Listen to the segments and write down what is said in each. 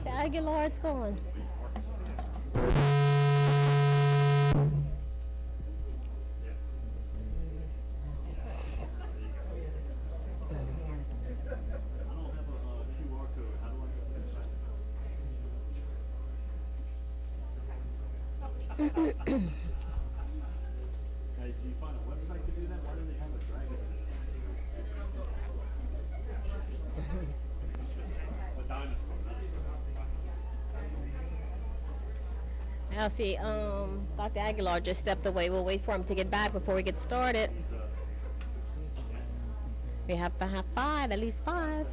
Dr. Aguilar, it's going. Hey, do you find a website to do that? Why do they have a dragon? A dinosaur. Now see, Dr. Aguilar just stepped away. We'll wait for him to get back before we get started. We have to have five, at least five.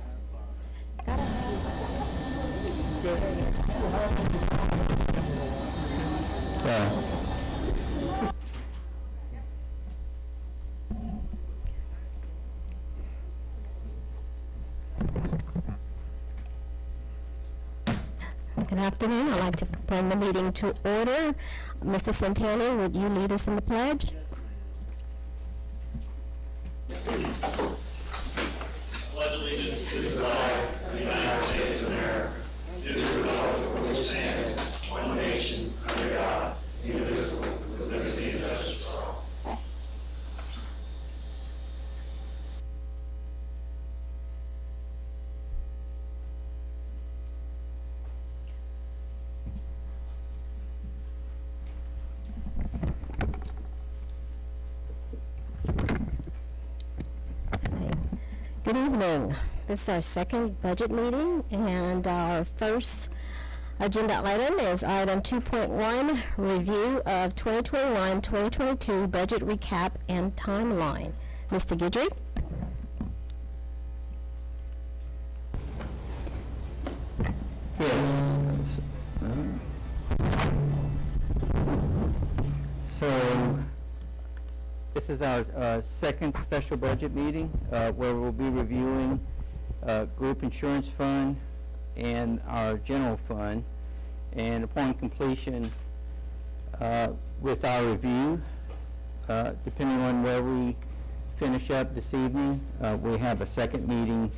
Gotta. Good afternoon. I'd like to bring the meeting to order. Mr. Santana, would you lead us in the pledge? Pledge allegiance to the flag of the United States of America, to the republic for which it stands, one nation, under God, indivisible, with liberty and justice for all. Good evening. This is our second budget meeting, and our first agenda item is item 2.1, review of 2021-2022 budget recap and timeline. Mr. Guidry? Yes. So this is our second special budget meeting where we'll be reviewing group insurance fund and our general fund. And upon completion with our review, depending on where we finish up this evening, we have a second meeting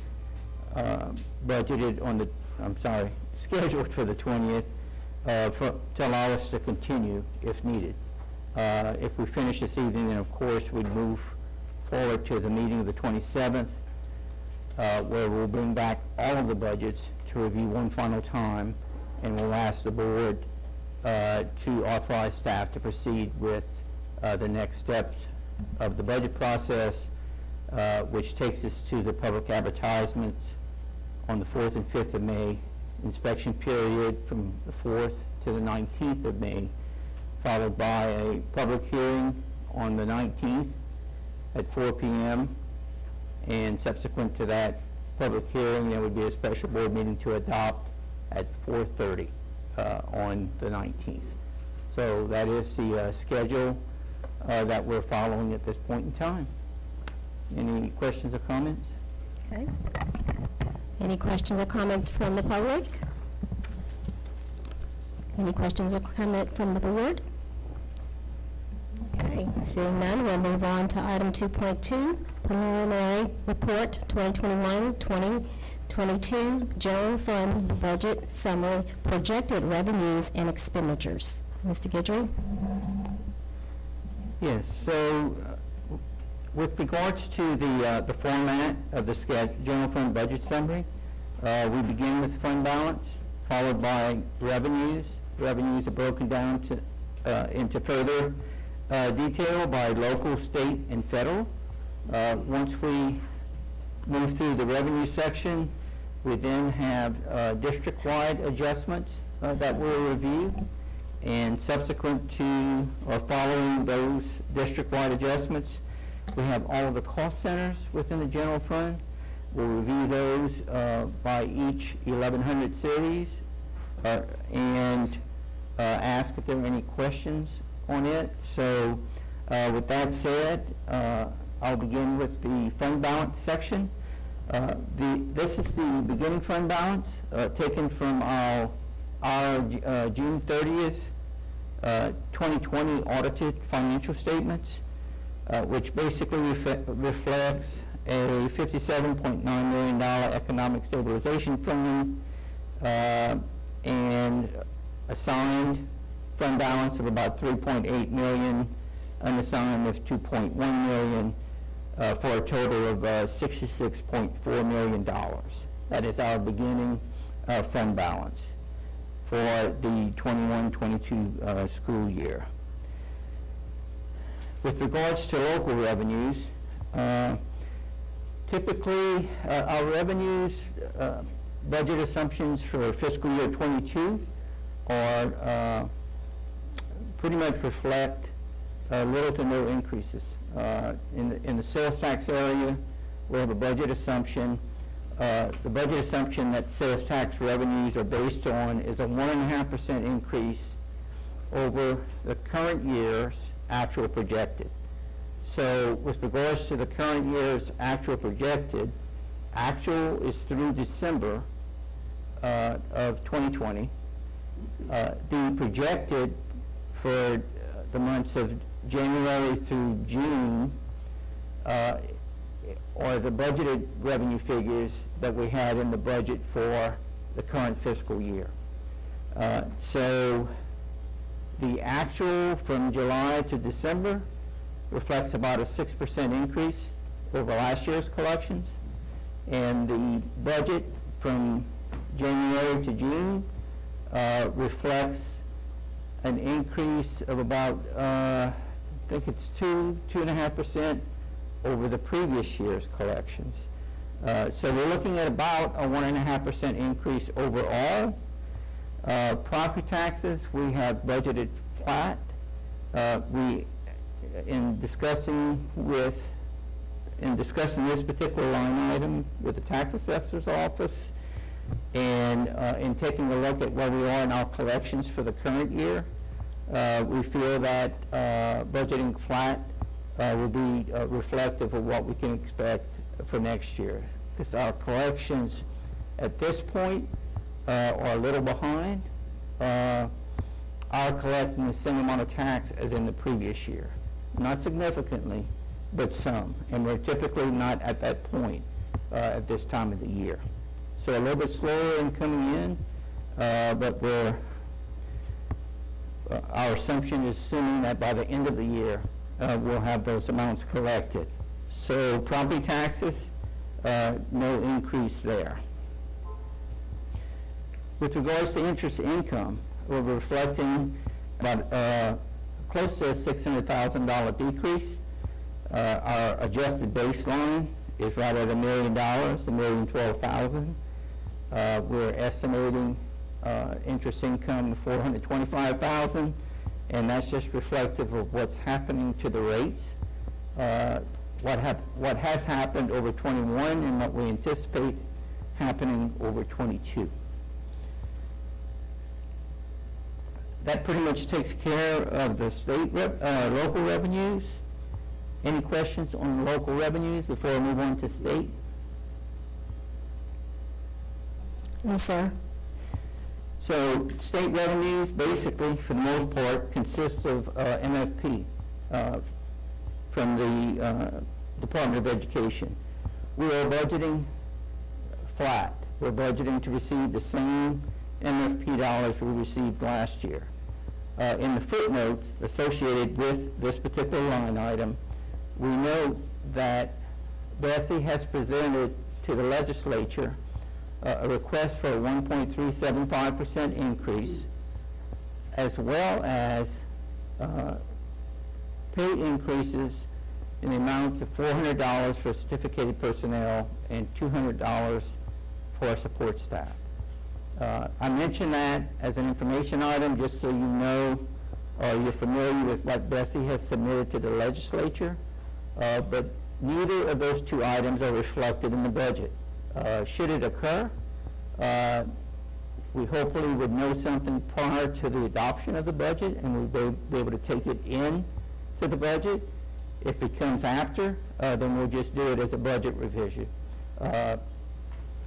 budgeted on the, scheduled for the 20th to allow us to continue if needed. If we finish this evening, then of course we'd move forward to the meeting of the 27th, where we'll bring back all of the budgets to review one final time, and we'll ask the board to authorize staff to proceed with the next steps of the budget process, which takes us to the public advertisements on the 4th and 5th of May, inspection period from the 4th to the 19th of May, followed by a public hearing on the 19th at 4 p.m. And subsequent to that public hearing, there would be a special board meeting to adopt at 4:30 on the 19th. So that is the schedule that we're following at this point in time. Any questions or comments? Okay. Any questions or comments from the public? Any questions or comment from the board? Okay, seeing none, we'll move on to item 2.2, preliminary report 2021-2022 general fund budget summary, projected revenues and expenditures. Mr. Guidry? Yes, so with regards to the format of the general fund budget summary, we begin with fund balance, followed by revenues. Revenues are broken down to into further detail by local, state, and federal. Once we move through the revenue section, we then have district-wide adjustments that we'll review, and subsequent to or following those district-wide adjustments, we have all of the cost centers within the general fund. We'll review those by each 1100 series and ask if there are any questions on it. So with that said, I'll begin with the fund balance section. This is the beginning fund balance taken from our June 30th, 2020 audited financial statements, which basically reflects a $57.9 million economic stabilization fund, and assigned fund balance of about 3.8 million, unassigned of 2.1 million, for a total of $66.4 million. That is our beginning fund balance for the 21-22 school year. With regards to local revenues, typically our revenues budget assumptions for fiscal year 22 are pretty much reflect little to no increases. In the sales tax area, we have a budget assumption. The budget assumption that sales tax revenues are based on is a 1.5% increase over the current year's actual projected. So with regards to the current year's actual projected, actual is through December of 2020. The projected for the months of January through June are the budgeted revenue figures that we had in the budget for the current fiscal year. So the actual from July to December reflects about a 6% increase over last year's collections, and the budget from January to June reflects an increase of about, I think it's 2.5% over the previous year's collections. So we're looking at about a 1.5% increase overall. Property taxes, we have budgeted flat. In discussing this particular line item with the tax assessor's office, and in taking a look at where we are in our collections for the current year, we feel that budgeting flat will be reflective of what we can expect for next year, because our collections at this point are a little behind. Are collecting the same amount of tax as in the previous year. Not significantly, but some, and we're typically not at that point at this time of the year. So a little bit slower in coming in, but our assumption is assuming that by the end of the year, we'll have those amounts collected. So property taxes, no increase there. With regards to interest income, we're reflecting about close to a $600,000 decrease. Our adjusted baseline is right at $1 million, $1,012,000. We're estimating interest income of $425,000, and that's just reflective of what's happening to the rates, what has happened over 21 and what we anticipate happening over 22. That pretty much takes care of the state local revenues. Any questions on local revenues before we move on to state? No, sir. So state revenues basically, for the most part, consist of MFP from the Department of Education. We are budgeting flat. We're budgeting to receive the same MFP dollars we received last year. In the footnotes associated with this particular line item, we note that Bessie has presented to the legislature a request for a 1.375% increase, as well as pay increases in the amount of $400 for certificated personnel and $200 for support staff. I mention that as an information item just so you know, you're familiar with what Bessie has submitted to the legislature, but neither of those two items are reflected in the budget. Should it occur, we hopefully would know something prior to the adoption of the budget, and we'll be able to take it in to the budget. If it comes after, then we'll just do it as a budget revision.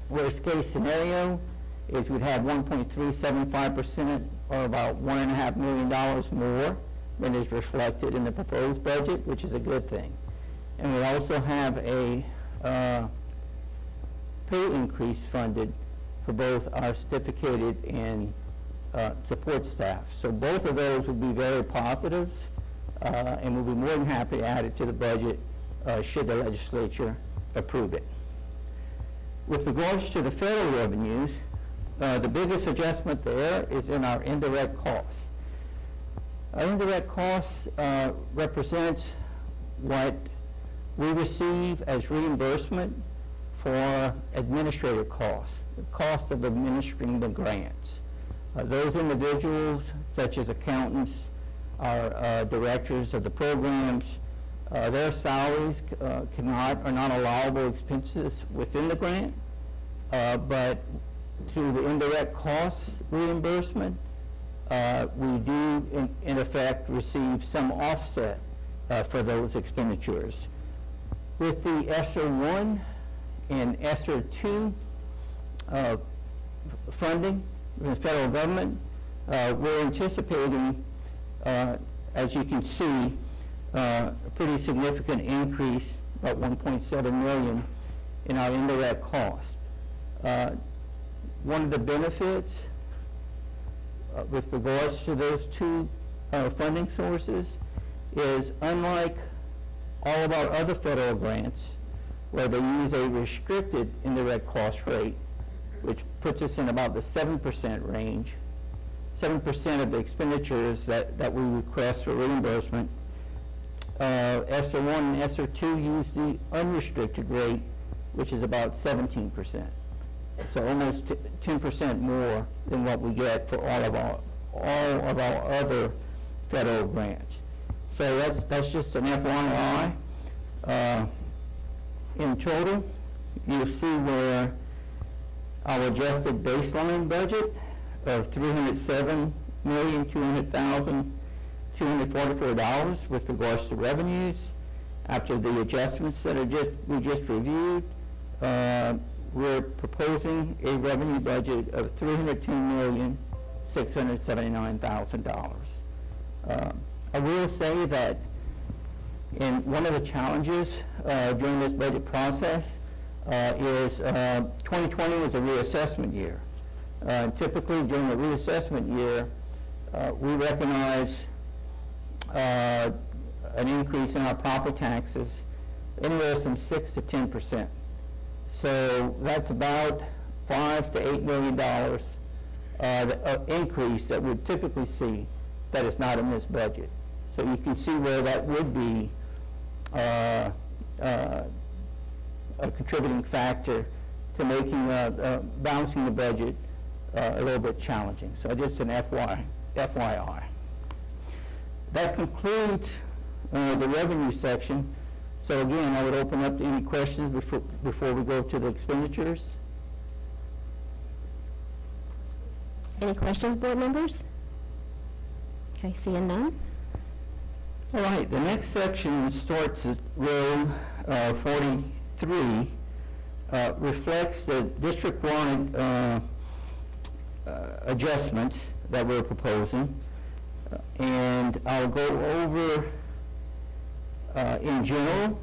Worst case scenario is we'd have 1.375%, or about $1.5 million more than is reflected in the proposed budget, which is a good thing. And we also have a pay increase funded for both our certificated and support staff. So both of those would be very positives, and we'll be more than happy to add it to the budget should the legislature approve it. With regards to the federal revenues, the biggest adjustment there is in our indirect costs. Our indirect costs represents what we receive as reimbursement for administrative costs, the cost of administering the grants. Those individuals, such as accountants, our directors of the programs, their salaries are not allowable expenses within the grant, but through the indirect costs reimbursement, we do in effect receive some offset for those expenditures. With the ESSER 1 and ESSER 2 funding from the federal government, we're anticipating, as you can see, a pretty significant increase, about 1.7 million, in our indirect cost. One of the benefits with regards to those two funding sources is, unlike all of our other federal grants, where they use a restricted indirect cost rate, which puts us in about the 7% range, 7% of the expenditures that we request for reimbursement. ESSER 1 and ESSER 2 use the unrestricted rate, which is about 17%. So almost 10% more than what we get for all of our other federal grants. So that's just an FYI. In total, you'll see where our adjusted baseline budget of $307,200,244 with regards to revenues, after the adjustments that we just reviewed, we're proposing a revenue budget of $302,679,000. I will say that one of the challenges during this budget process is 2020 was a reassessment year. Typically during the reassessment year, we recognize an increase in our property taxes anywhere from 6 to 10%. So that's about $5 to $8 million increase that we'd typically see that is not in this budget. So you can see where that would be a contributing factor to making balancing the budget a little bit challenging. So just an FYI. That concludes the revenue section. So again, I would open up to any questions before we go to the expenditures. Any questions, board members? Okay, seeing none. All right, the next section starts at row 43, reflects the district-wide adjustments that we're proposing, and I'll go over in general,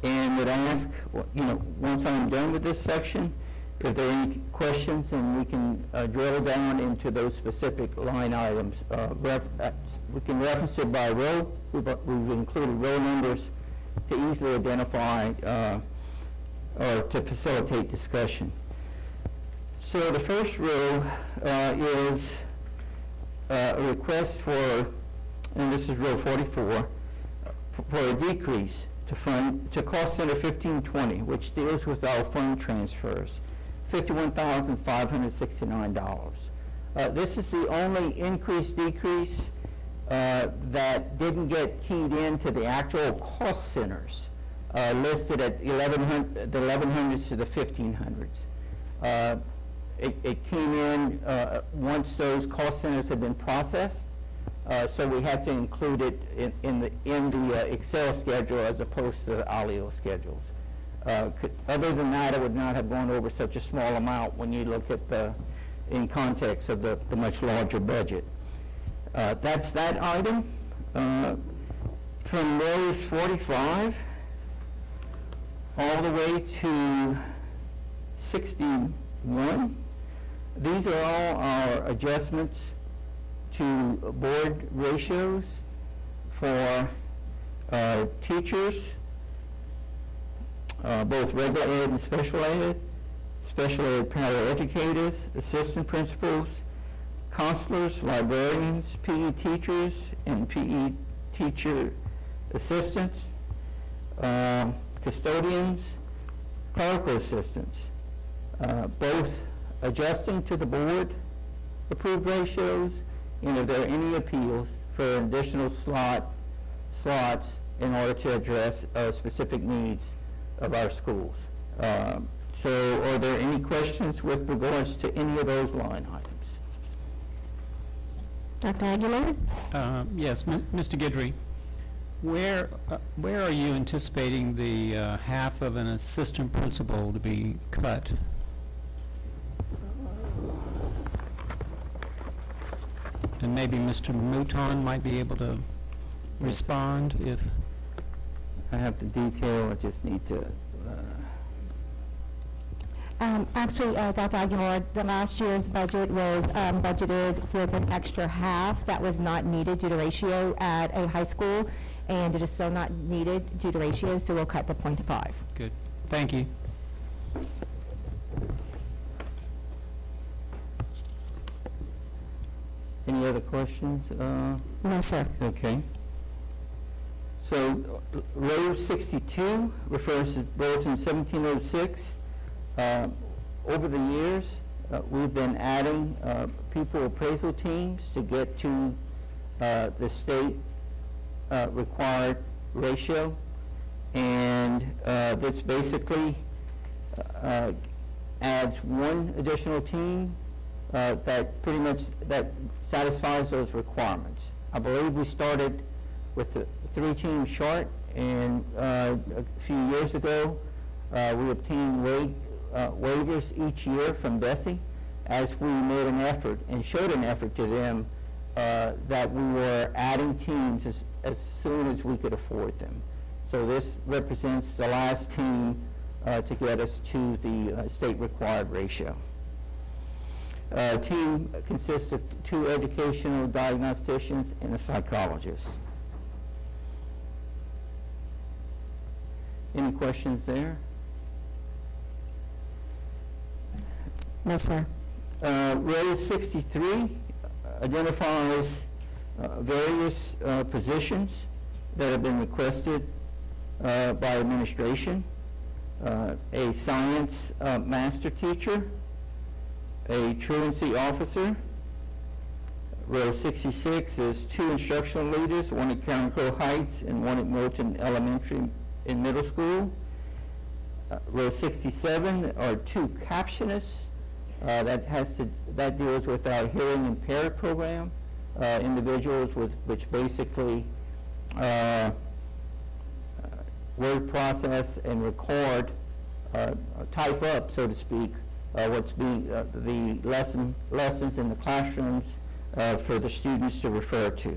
and would ask, once I'm done with this section, if there are any questions, then we can drill down into those specific line items. We can reference it by row. We've included row numbers to easily identify or to facilitate discussion. So the first row is a request for, and this is row 44, for a decrease to cost center 1520, which deals with our fund transfers, $51,569. This is the only decrease that didn't get keyed into the actual cost centers listed at the 1100s to the 1500s. It came in once those cost centers had been processed, so we had to include it in the Excel schedule as opposed to the ALIO schedules. Other than that, I would not have gone over such a small amount when you look at in context of the much larger budget. That's that item. From rows 45 all the way to 61, These are all our adjustments to board ratios for teachers, both regular ed and special ed paraeducators, assistant principals, counselors, librarians, PE teachers, and PE teacher assistants, custodians, clerical assistants, both adjusting to the board approved ratios, and if there are any appeals for additional slots in order to address specific needs of our schools. So are there any questions with regards to any of those line items? Dr. Aguilar? Yes, Mr. Guidry, where are you anticipating the half of an assistant principal to be cut? And maybe Mr. Mouton might be able to respond if... I have the detail, I just need to, Actually, Dr. Aguilar, the last year's budget was budgeted with an extra half that was not needed due to ratio at a high school, and it is still not needed due to ratio, so we'll cut the 0.5. Good. Thank you. any other questions? No, sir. Okay. So, row 62 refers to Bulletin 1706. Over the years, we've been adding pupil appraisal teams to get to the state required ratio, and this basically adds one additional team that pretty much satisfies those requirements. I believe we started with the 3-team chart, and a few years ago we obtained waivers each year from DESE as we made an effort and showed an effort to them that we were adding teams as soon as we could afford them. So this represents the last team to get us to the state required ratio. Team consists of 2 educational diagnosticians and a psychologist. Any questions there? No, sir. Row 63 identifies various positions that have been requested by administration. A science master teacher, a truancy officer. Row 66 is 2 instructional leaders, one at Karen Crow Heights and one at Milton Elementary and Middle School. Row 67 are 2 captionists. That deals with our hearing impaired program, individuals which basically word process and record, type up, so to speak, what's being the lessons in the classrooms for the students to refer to.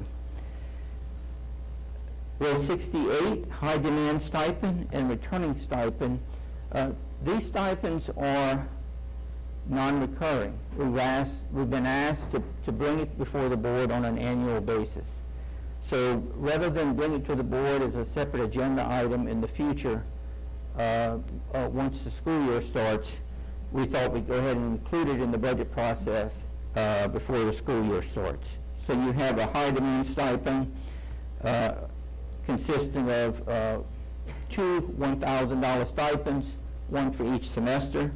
Row 68, high demand stipend and returning stipend. These stipends are non-recurring. We've been asked to bring it before the board on an annual basis. So rather than bring it to the board as a separate agenda item in the future, once the school year starts, we thought we'd go ahead and include it in the budget process before the school year starts. So you have a high demand stipend consisting of 2 $1,000 stipends, one for each semester,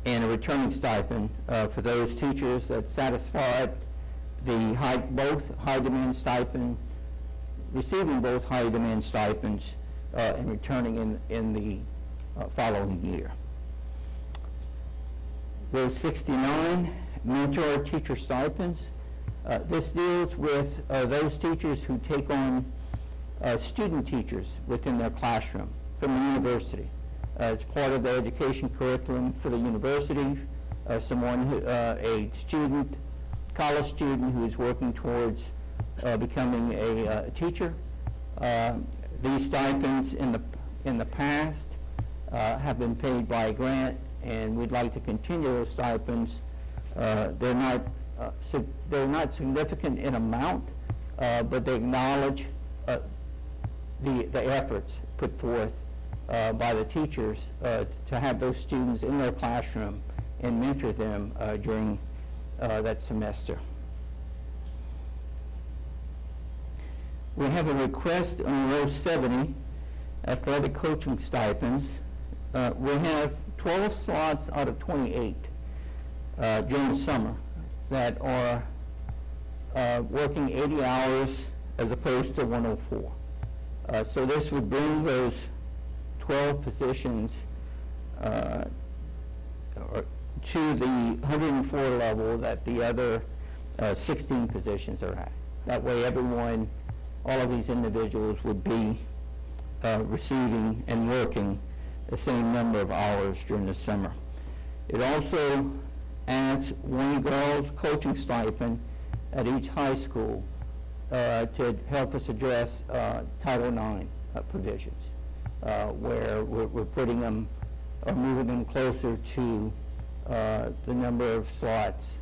and a returning stipend for those teachers that satisfied the both high demand stipend, receiving both high demand stipends and returning in the following year. Row 69, mentor teacher stipends. This deals with those teachers who take on student teachers within their classroom from the university. It's part of the education curriculum for the university. A college student who is working towards becoming a teacher. These stipends in the past have been paid by a grant, and we'd like to continue those stipends They're not significant in amount, but they acknowledge the efforts put forth by the teachers to have those students in their classroom and mentor them during that semester. We have a request on row 70, athletic coaching stipends. We have 12 slots out of 28 during the summer that are working 80 hours as opposed to 104. So this would bring those 12 positions to the 104 level that the other 16 positions are at. That way everyone, all of these individuals would be receiving and working the same number of hours during the summer. It also adds one girls coaching stipend at each high school to help us address Title IX provisions, where we're putting them, or moving them closer to the number of slots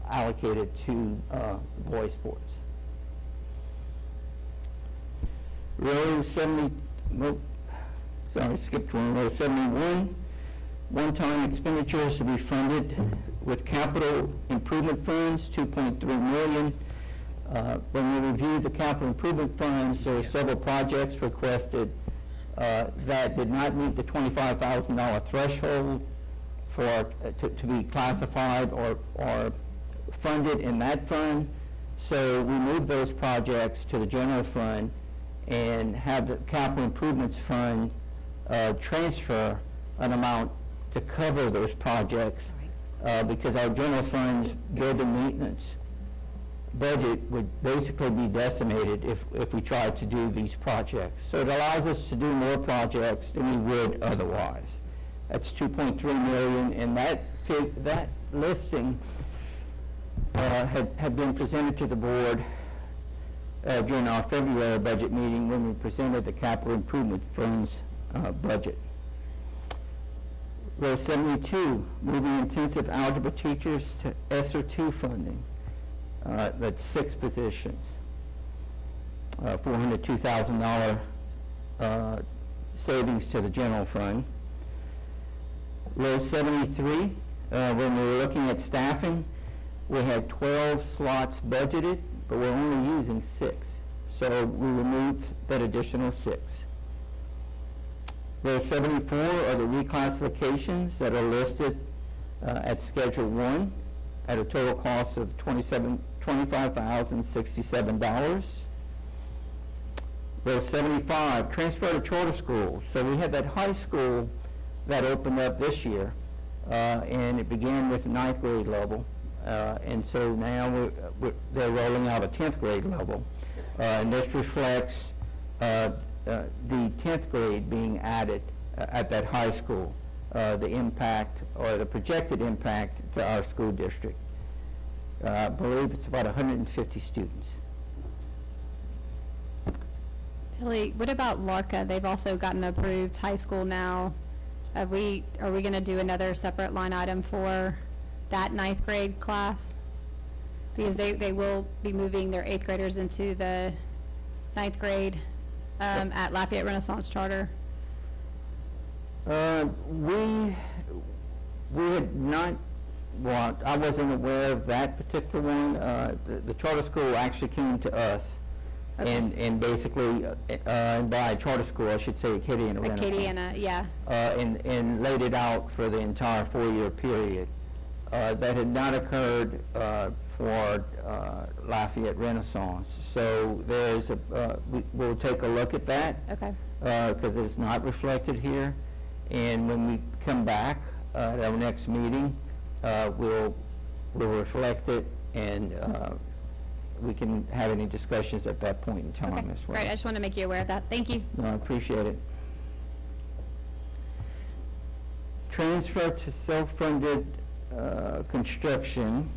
allocated to boys sports. Row 70, skipped one. Row 71, one-time expenditures to be funded with capital improvement funds, $2.3 million. When we reviewed the capital improvement funds, there were several projects requested that did not meet the $25,000 threshold for to be classified or funded in that fund. So we moved those projects to the general fund and have the capital improvements fund transfer an amount to cover those projects because our general fund's building maintenance budget would basically be decimated if we tried to do these projects. So it allows us to do more projects than we would otherwise. That's $2.3 million, and that listing had been presented to the board during our February budget meeting when we presented the capital improvement funds budget. Row 72, moving intensive algebra teachers to ESSER 2 funding. That's 6 positions, $402,000 savings to the general fund. Row 73, when we were looking at staffing, we had 12 slots budgeted, but we're only using 6. So we removed that additional 6. Row 74 are the reclassifications that are listed at Schedule 1 at a total cost of $25,067. Row 75, transfer to charter schools. So we had that high school that opened up this year, and it began with 9th grade level. And so now they're rolling out a 10th grade level. And this reflects the 10th grade being added at that high school, the impact or the projected impact to our school district. I believe it's about 150 students. Billy, what about LARCA? They've also gotten approved high school now. Are we going to do another separate line item for that 9th grade class? Because they will be moving their 8th graders into the 9th grade at Lafayette Renaissance Charter. We had not, well, I wasn't aware of that particular one. The charter school actually came to us. Okay. And basically, by charter school, I should say Acadiana Renaissance. Acadiana, yeah. And laid it out for the entire 4-year period. That had not occurred for Lafayette Renaissance. So there's we'll take a look at that. Okay. Because it's not reflected here. And when we come back at our next meeting, we'll reflect it, and we can have any discussions at that point in time Okay. as well. Right, I just want to make you aware of that. Thank you. No, I appreciate it. Transfer to self-funded construction,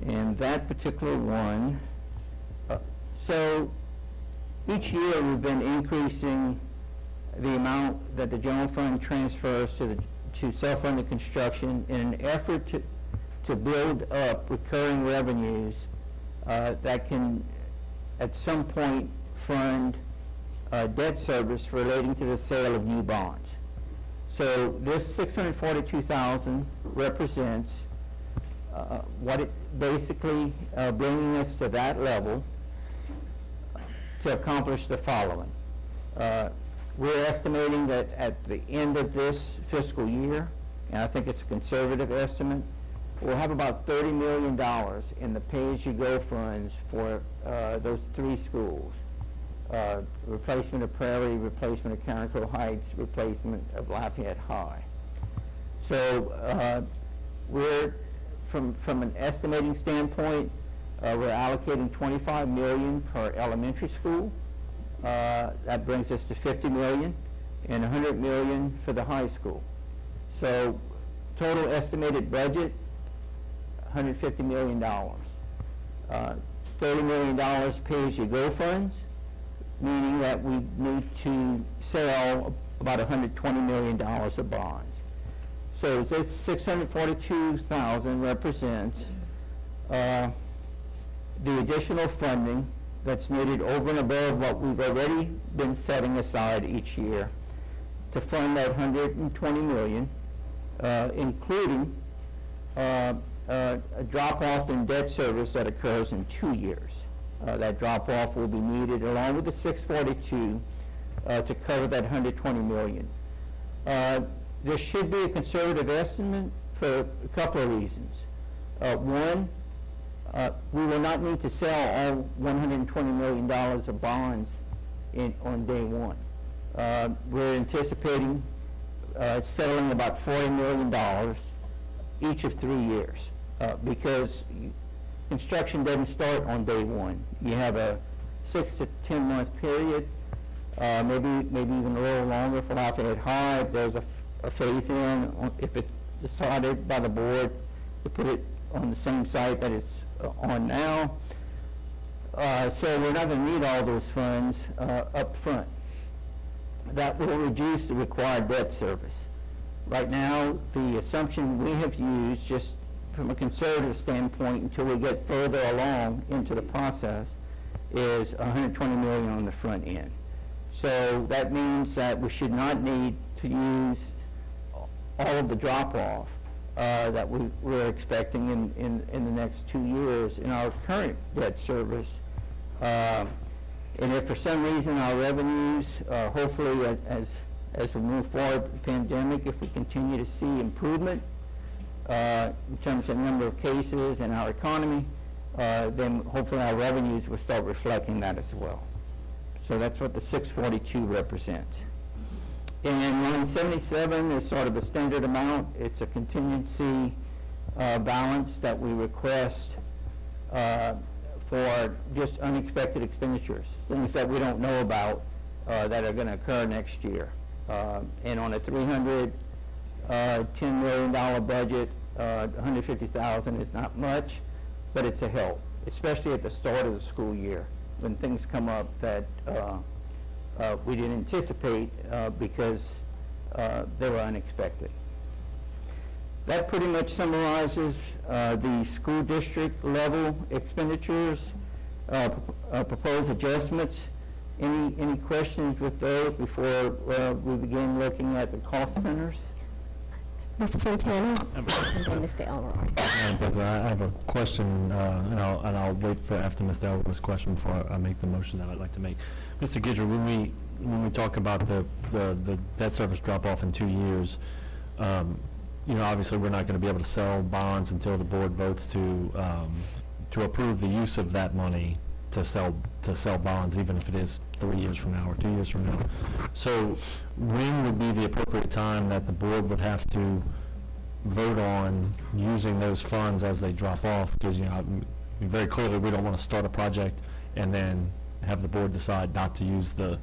and that particular one. So each year we've been increasing the amount that the general fund transfers to to self-fund the construction in an effort to build up recurring revenues that can, at some point, fund debt service relating to the sale of new bonds. So this $642,000 represents what it basically bringing us to that level to accomplish the following. We're estimating that at the end of this fiscal year, and I think it's a conservative estimate, we'll have about $30 million in the pay-as-you-go funds for those 3 schools. Replacement of Prairie, replacement of Carrico Heights, replacement of Lafayette High. So we're, from an estimating standpoint, we're allocating $25 million per elementary school. That brings us to $50 million and $100 million for the high school. So total estimated budget, $150 million. $30 million pay-as-you-go funds, meaning that we need to sell about $120 million of bonds. So this $642,000 represents the additional funding that's needed over and above what we've already been setting aside each year to fund that $120 million, including a drop-off in debt service that occurs in 2 years. That drop-off will be needed along with the $642 to cover that $120 million. This should be a conservative estimate for a couple of reasons. One, we will not need to sell all $120 million of bonds on day one. We're anticipating settling about $40 million each of 3 years because construction doesn't start on day one. You have a 6 to 10 month period, maybe even a little longer for Lafayette High. If there's a phase in, if it's decided by the board to put it on the same site that it's on now. So we're not going to need all those funds up front. That will reduce the required debt service. Right now, the assumption we have used, just from a conservative standpoint, until we get further along into the process, is $120 million on the front end. So that means that we should not need to use all of the drop-off that we're expecting in the next 2 years in our current debt service. And if for some reason our revenues, hopefully as we move forward with the pandemic, if we continue to see improvement in terms of number of cases and our economy, then hopefully our revenues will start reflecting that as well. So that's what the 642 represents. And line 77 is sort of a standard amount. It's a contingency balance that we request for just unexpected expenditures, things that we don't know about that are going to occur next year. And on a $310 million budget, $150,000 is not much, but it's a help, especially at the start of the school year when things come up that we didn't anticipate because they were unexpected. That pretty much summarizes the school district level expenditures, proposed adjustments. Any questions with those before we begin looking at the cost centers? Mr. Santana? And then Mr. Elroy. Madam President, I have a question, and I'll wait for after Mr. Elroy's question before I make the motion that I'd like to make. Mr. Guidry, when we talk about the debt service drop-off in 2 years, obviously we're not going to be able to sell bonds until the board votes to approve the use of that money to sell bonds, even if it is 3 years from now or 2 years from now. So when would be the appropriate time that the board would have to vote on using those funds as they drop off? Because very clearly we don't want to start a project and then have the board decide not to use the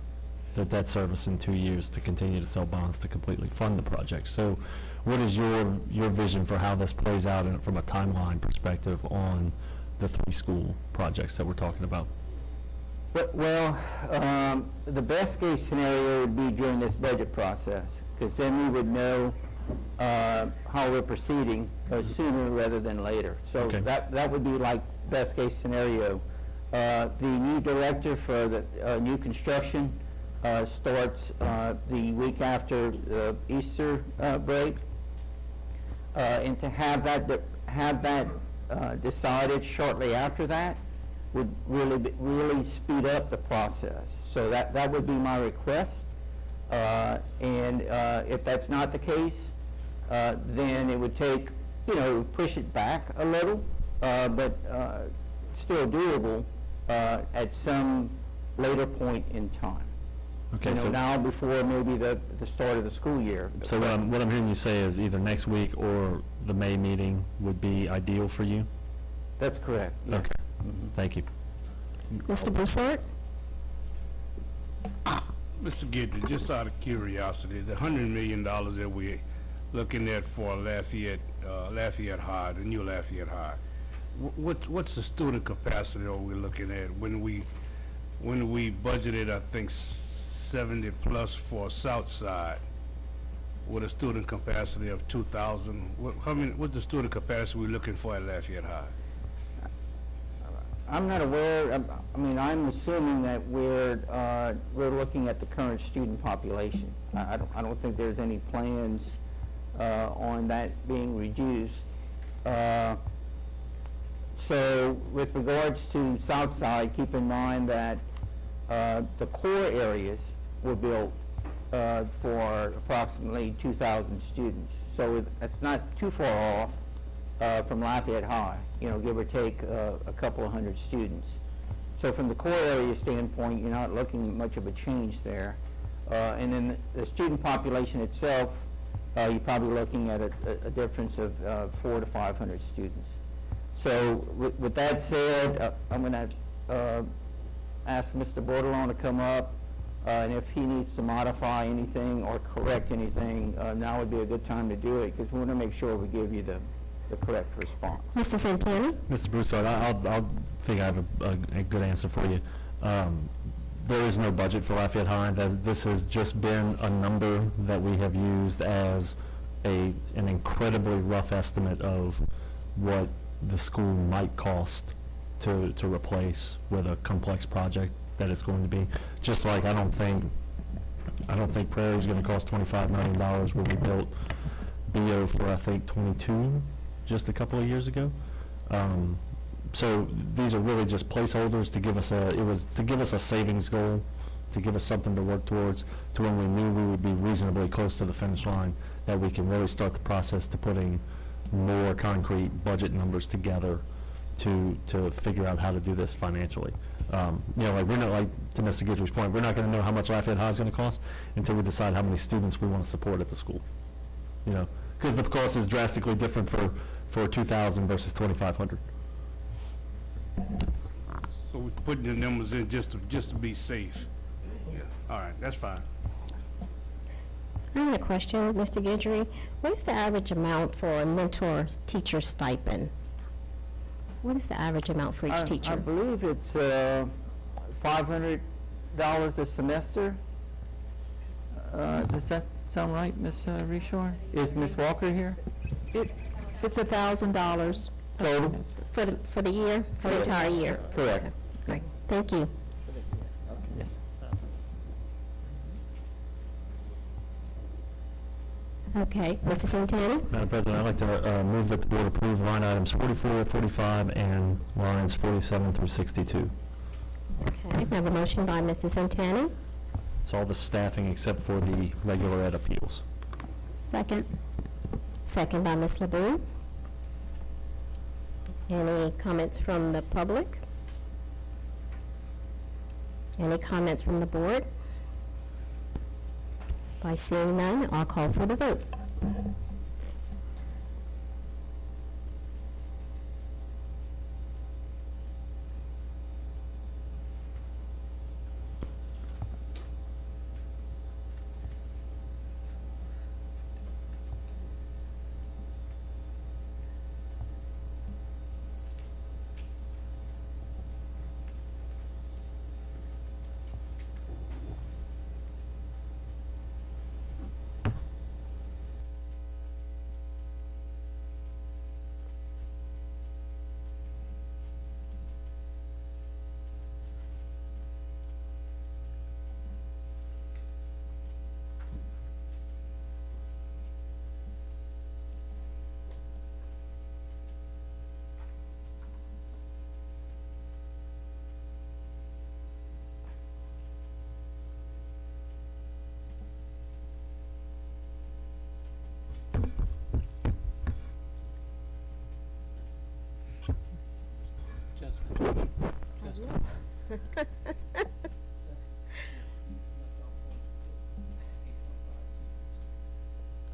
debt service in 2 years to continue to sell bonds to completely fund the project. So what is your vision for how this plays out from a timeline perspective on the 3 school projects that we're talking about? Well, the best case scenario would be during this budget process, because then we would know how we're proceeding sooner rather than later. So Okay. that would be like best case scenario. The new director for the new construction starts the week after Easter break. And to have that decided shortly after that would really speed up the process. So that would be my request. And if that's not the case, then it would take, push it back a little, but still doable at some later point in time. Okay, so Now before maybe the start of the school year. so what I'm hearing you say is either next week or the May meeting would be ideal for you? That's correct. yes. Okay, thank you. Mr. Broussard? Mr. Gidry, just out of curiosity, the $100 million that we're looking at for Lafayette High, the new Lafayette High, what's the student capacity are we looking at? When we budgeted, I think, 70 plus for South Side, with a student capacity of 2,000, what's the student capacity we're looking for at Lafayette High? I'm not aware, I'm assuming that we're looking at the current student population. I don't think there's any plans on that being reduced. So with regards to Southside, keep in mind that the core areas were built for approximately 2,000 students. So it's not too far off from Lafayette High, give or take a couple of hundred students. So from the core area standpoint, you're not looking much of a change there. And then the student population itself, you're probably looking at a difference of 400 to 500 students. So with that said, I'm going to ask Mr. Bordelon to come up, and if he needs to modify anything or correct anything, now would be a good time to do it, because we want to make sure we give you the correct response. Mr. Santana? Mr. Broussard, I'll think I have a good answer for you. There is no budget for Lafayette High. This has just been a number that we have used as an incredibly rough estimate of what the school might cost to replace with a complex project that it's going to be. Just like I don't think Prairie is going to cost $25 million when we built BO for I think 22 just a couple of years ago. So these are really just placeholders to give us a savings goal, to give us something to work towards, to when we knew we would be reasonably close to the finish line, that we can really start the process to putting more concrete budget numbers together to figure out how to do this financially. Like we're not, like to Mr. Guidry's point, we're not going to know how much Lafayette High is going to cost until we decide how many students we want to support at the school. Because the cost is drastically different for 2,000 versus 2,500. So we're putting the numbers in just to be safe. Yeah. All right, that's fine. I have a question, Mr. Guidry. What is the average amount for a mentor teacher stipend? What is the average amount for each teacher? I believe it's $500 a semester. Does that sound right, Ms. Reshore? Is Ms. Walker here? It's $1,000. Total? For the year, for the entire year? Correct. Okay. All right. Thank you. Yes. Okay, Mr. Santana? Madam President, I'd like to move that the board approve line items 44, 45, and lines 47 through 62. Okay, we have a motion by Mr. Santana, It's all the staffing except for the regular ed appeals. Second. second by Ms. LeBeau. Any comments from the public? Any comments from the board? By seeing none, I'll call for the vote.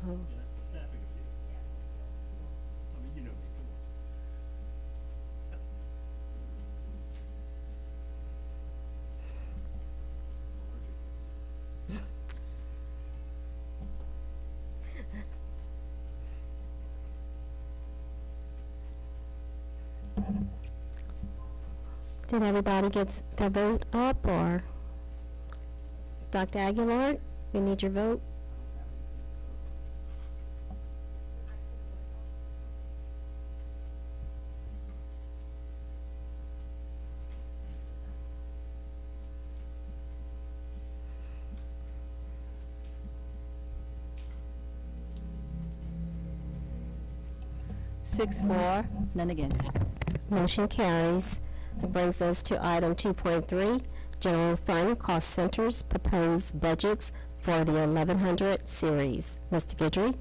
Oh. Did everybody get their vote up, or? Dr. Aguilar, we need your vote. Six for, none against. Motion carries. That brings us to item 2.3, General Fund Cost Centers Proposed Budgets for the 1100 Series. Mr. Guidry?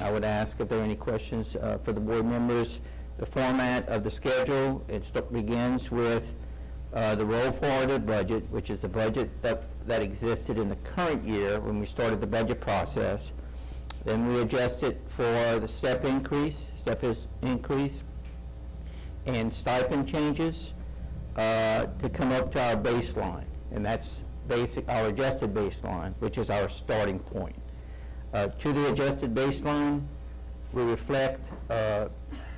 I would ask if there are any questions for the board members. The format of the schedule, begins with the roll forwarded budget, which is the budget that existed in the current year when we started the budget process. Then we adjust it for the step increase, and stipend changes to come up to our baseline. And that's our adjusted baseline, which is our starting point. To the adjusted baseline, we reflect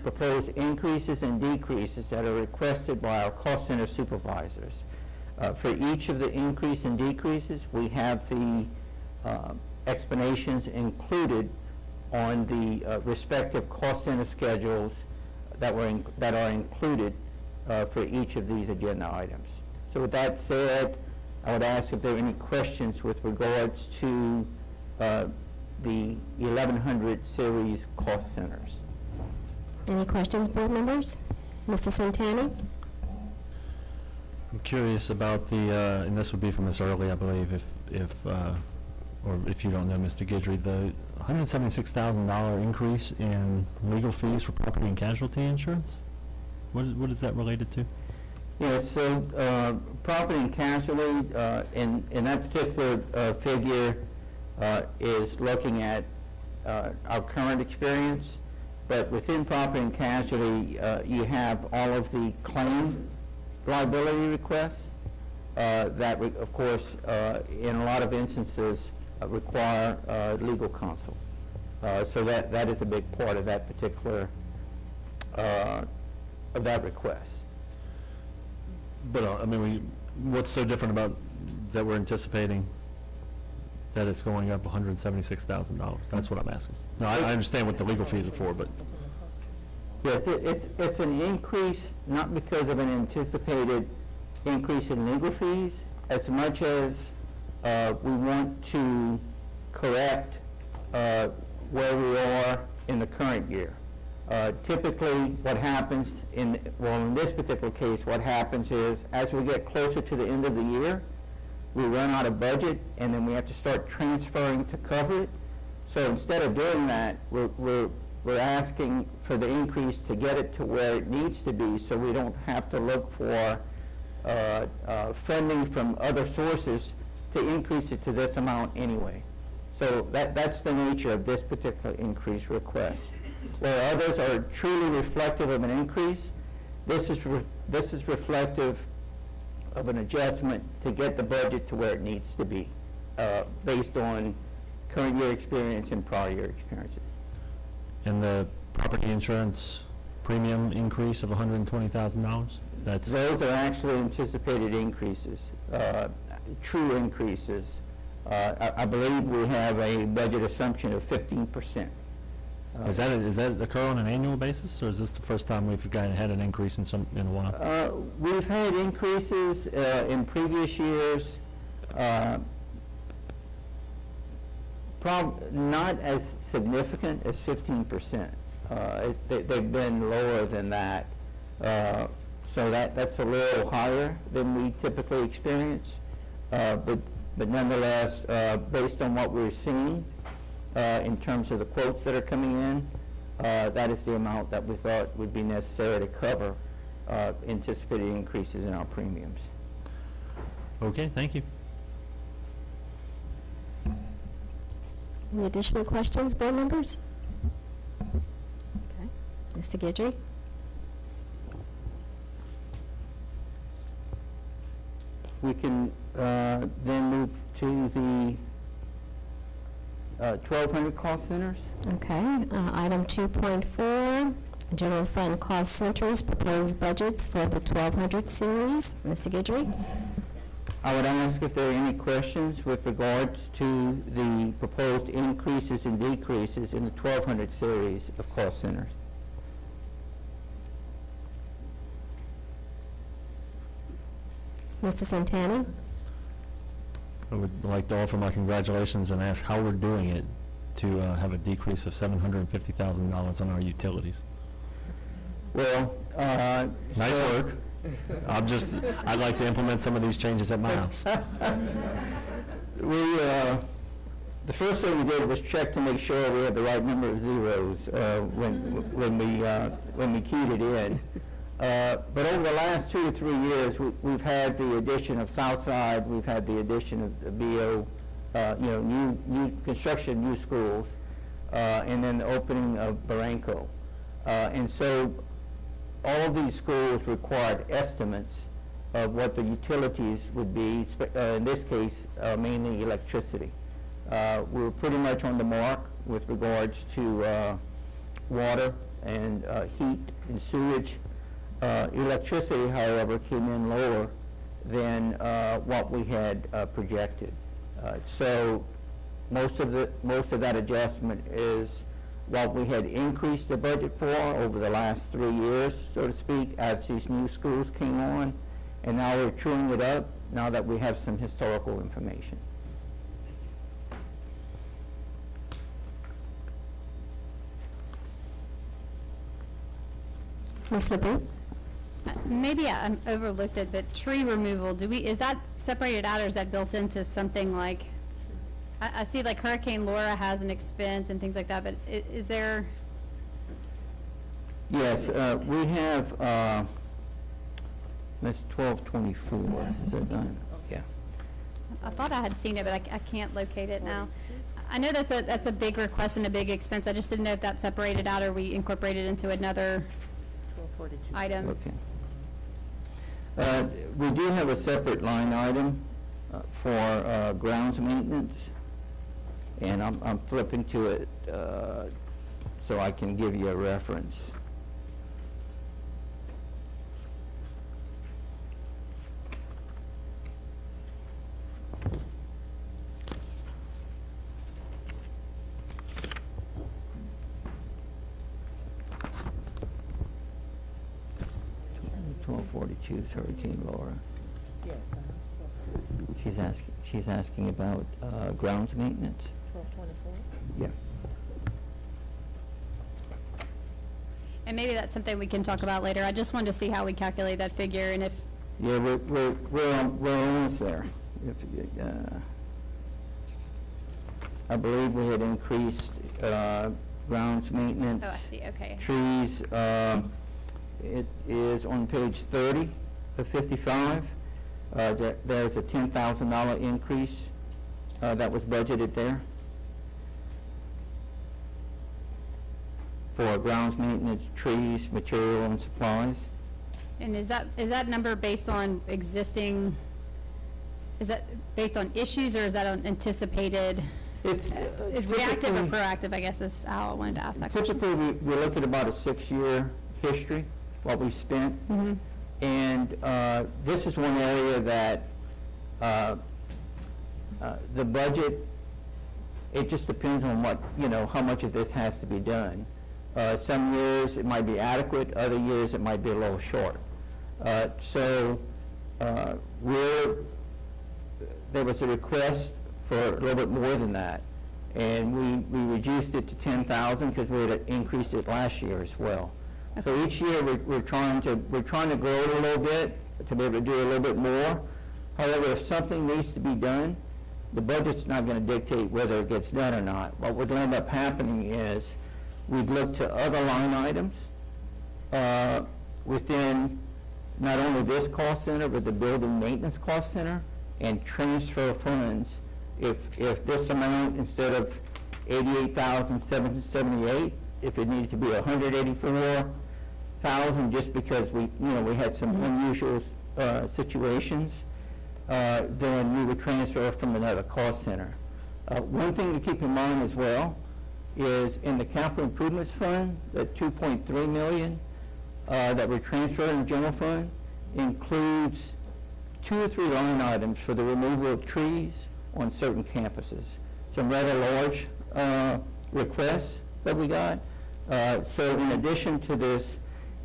proposed increases and decreases that are requested by our cost center supervisors. For each of the increase and decreases, we have the explanations included on the respective cost center schedules that are included for each of these agenda items. So with that said, I would ask if there are any questions with regards to the 1100 series cost centers. Any questions, board members? Mr. Santani? I'm curious about the, and this would be from Ms. Early, I believe, or if you don't know, Mr. Guidry, the $176,000 increase in legal fees for property and casualty insurance? What is that related to? Yeah, so property and casualty, in that particular figure, is looking at our current experience, but within property and casualty, you have all of the claim liability requests that, of course, in a lot of instances, require legal counsel. So that is a big part of that particular, of that request. But, I mean, what's so different about that we're anticipating that it's going up $176,000? That's what I'm asking. No, I understand what the legal fees are for, but. Yes, it's an increase, not because of an anticipated increase in legal fees, as much as we want to correct where we are in the current year. Typically, what happens in this particular case, what happens is, as we get closer to the end of the year, we run out of budget, and then we have to start transferring to cover it. So instead of doing that, we're asking for the increase to get it to where it needs to be, so we don't have to look for funding from other sources to increase it to this amount anyway. So that's the nature of this particular increase request. Where others are truly reflective of an increase, this is reflective of an adjustment to get the budget to where it needs to be, based on current year experience and prior year experiences. And the property insurance premium increase of $120,000? Those are actually anticipated increases, true increases. I believe we have a budget assumption of 15%. Is that occur on an annual basis, or is this the first time we've had an increase in a one-up? We've had increases in previous years, not as significant as 15%. They've been lower than that. So that's a little higher than we typically experience. But But nonetheless, based on what we're seeing in terms of the quotes that are coming in, that is the amount that we thought would be necessary to cover anticipated increases in our premiums. Okay, thank you. Any additional questions, board members? Okay. Mr. Guidry? We can then move to the 1,200 cost centers. Okay, item 2.4, general fund cost centers, proposed budgets for the 1200 series. Mr. Guidry? I would ask if there are any questions with regards to the proposed increases and decreases in the 1,200 series of cost centers. Mr. Santana? I would like to offer my congratulations and ask how we're doing it to have a decrease of $750,000 on our utilities. Well, Nice so- work. I'd like to implement some of these changes at my house. We, the first thing we did was check to make sure we had the right number of zeros when we keyed it in. But over the last 2 to 3 years, we've had the addition of Southside, we've had the addition of the BO, new construction, new schools, and then the opening of Barranco. And so all of these schools required estimates of what the utilities would be, in this case, mainly electricity. We were pretty much on the mark with regards to water and heat and sewage. Electricity, however, came in lower than what we had projected. So most of that adjustment is what we had increased the budget for over the last 3 years, so to speak, as these new schools came on, and now we're truing it up now that we have some historical information. Ms. LeBoux? Maybe I overlooked it, but tree removal, is that separated out or is that built into something like, I see like Hurricane Laura has an expense and things like that, but is there? Yes, we have, that's 1224, is that done? Yeah. I thought I had seen it, but I can't locate it now. I know that's a big request and a big expense. I just didn't know if that's separated out or we incorporated into another item. Okay. We do have a separate line item for grounds maintenance, and I'm flipping to it so I can give you a reference. Is Hurricane Laura. She's asking about grounds maintenance. 1224? Yeah. And maybe that's something we can talk about later. I just wanted to see how we calculate that figure and if, Yeah, we're almost there. I believe we had increased grounds maintenance. oh, I see, okay. Trees, it is on page 30 of 55. There's a $10,000 increase that was budgeted there for grounds maintenance, trees, material, and supplies. And is that number based on existing, is that based on issues or is that on anticipated? It's Reactive or typically- proactive, I guess is how I wanted to ask that question. Typically, we look at about a 6-year history, what we've spent. Mhm. And this is one area that the budget, it just depends on what, how much of this has to be done. Some years it might be adequate, other years it might be a little short. So there was a request for a little bit more than that. And we reduced it to 10,000 because we had increased it last year as well. So each year we're trying to grow it a little bit to be able to do a little bit more. However, if something needs to be done, the budget's not going to dictate whether it gets done or not. What would end up happening is we'd look to other line items within not only this cost center, but the building maintenance cost center, and transfer funds. If this amount, instead of 88,778, if it needed to be 184,000, just because we had some unusual situations, then we would transfer from another cost center. One thing to keep in mind as well is in the capital improvements fund, the $2.3 million that we transferred in the general fund includes 2 or 3 line items for the removal of trees on certain campuses. Some rather large requests that we got. So in addition to this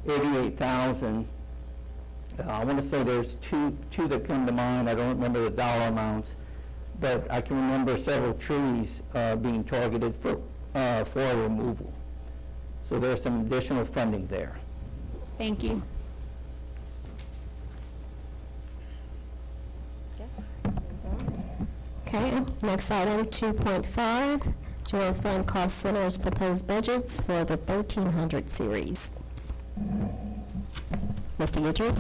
88,000, I want to say there's two that come to mind. I don't remember the dollar amounts, but I can remember several trees being targeted for removal. So there's some additional funding there. Thank you. Okay, next item, 2.5, general fund cost centers proposed budgets for the 1300 series. Mr. Guidry?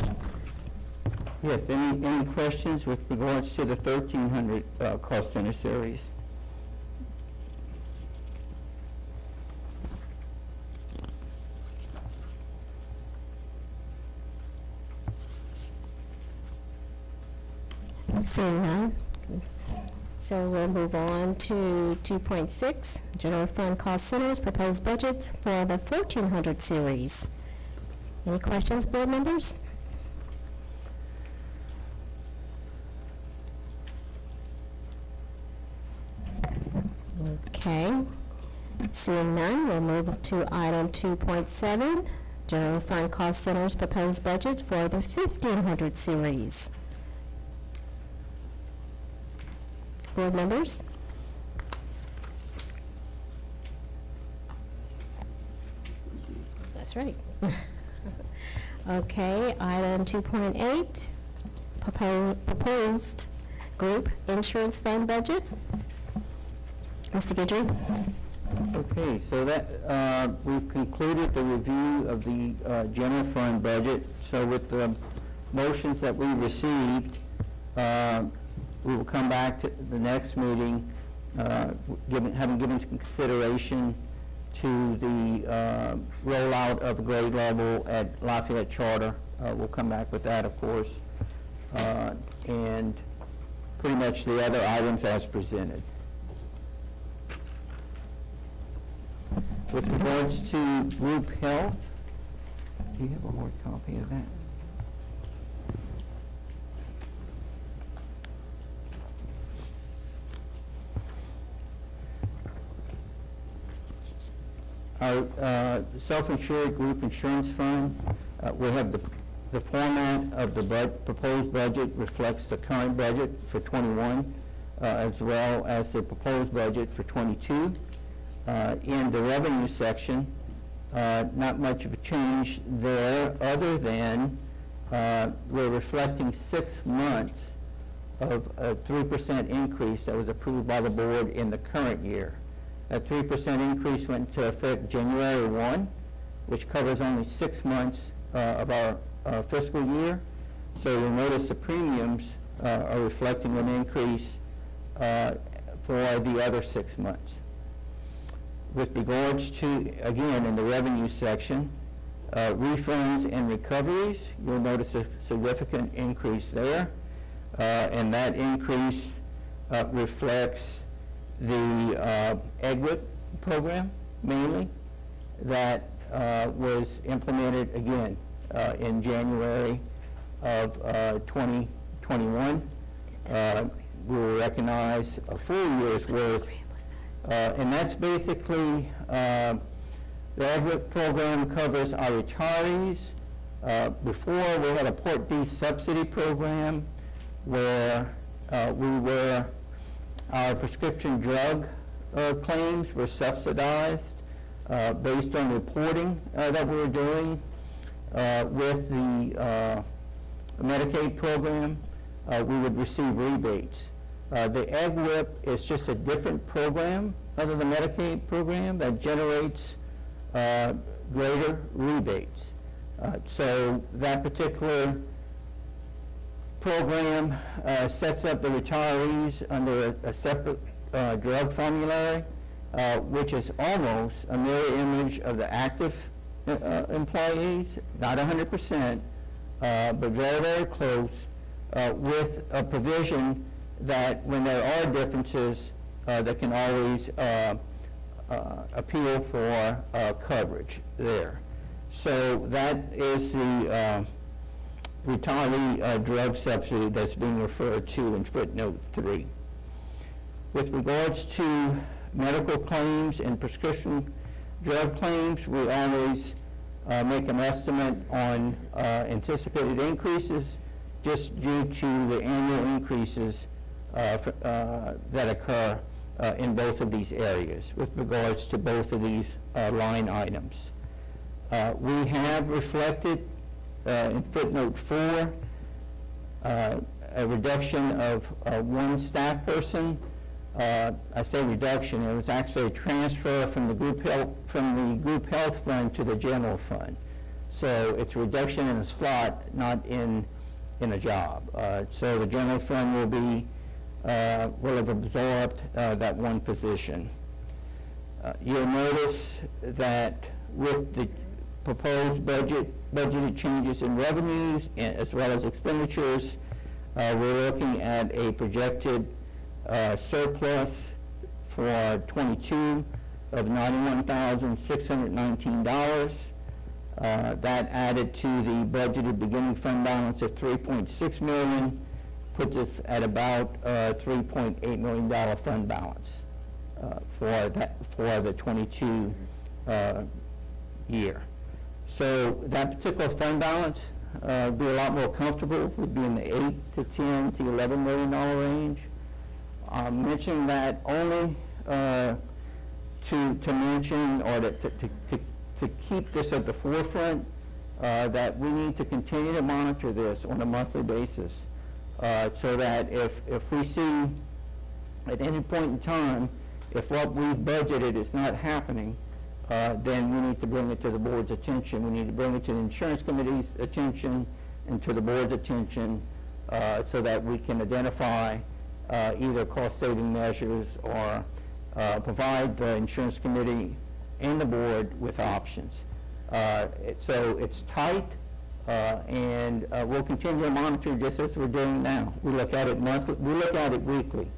Yes, any questions with regards to the 1300 cost center series? Seeing none. So we'll move on to 2.6, general fund cost centers proposed budgets for the 1400 series. Any questions, board members? Okay. Seeing none, we'll move to item 2.7, general fund cost centers proposed budget for the 1500 series. Board members? That's right. Okay, item 2.8, proposed group insurance fund budget. Mr. Guidry? Okay, so that we've concluded the review of the general fund budget. So with the motions that we received, we will come back to the next meeting, having given consideration to the rollout of grade level at Lafayette Charter. We'll come back with that, of course, and pretty much the other items as presented. With regards to group health, do you have a hard copy of that? Our self-insured group insurance fund, we have the format of the proposed budget reflects the current budget for 21, as well as the proposed budget for 22. In the revenue section, not much of a change there, other than we're reflecting 6 months of a 3% increase that was approved by the board in the current year. That 3% increase went into effect January 1, which covers only 6 months of our fiscal year. So you'll notice the premiums are reflecting an increase for the other 6 months. With regards to, again, in the revenue section, refunds and recoveries, you'll notice a significant increase there. And that increase reflects the EGWIP program, mainly, that was implemented, again, in January of 2021. We will recognize a full year's worth. And that's basically, the EGWIP program covers our retirees. Before, we had a Part D subsidy program where our prescription drug claims were subsidized based on reporting that we were doing with the Medicaid program. We would receive rebates. The Egg Whip is just a different program other than the Medicaid program that generates greater rebates. So that particular program sets up the retirees under a separate drug formulary, which is almost a mirror image of the active employees, not 100%, but very, very close, with a provision that when there are differences, they can always appeal for coverage there. So that is the retiree drug subsidy that's being referred to in footnote 3. With regards to medical claims and prescription drug claims, we always make an estimate on anticipated increases just due to the annual increases that occur in both of these areas with regards to both of these line items. We have reflected in footnote 4 a reduction of one staff person. I say reduction, it was actually a transfer from the group health fund to the general fund. So it's a reduction in a slot, not in a job. So the general fund will have absorbed that one position. You'll notice that with the proposed budgeted changes in revenues as well as expenditures, we're looking at a projected surplus for 22 of $91,619. That added to the budgeted beginning fund balance of $3.6 million puts us at about $3.8 million fund balance for the 22 year. So that particular fund balance would be a lot more comfortable. Would be in the $8 to $10 to $11 million range. I'm mentioning that only to mention or to keep this at the forefront that we need to continue to monitor this on a monthly basis so that if we see at any point in time if what we've budgeted is not happening, then we need to bring it to the board's attention. We need to bring it to the insurance committee's attention and to the board's attention so that we can identify either cost-saving measures or provide the insurance committee and the board with options. So it's tight, and we'll continue to monitor just as we're doing now. We look at it monthly. We look at it weekly,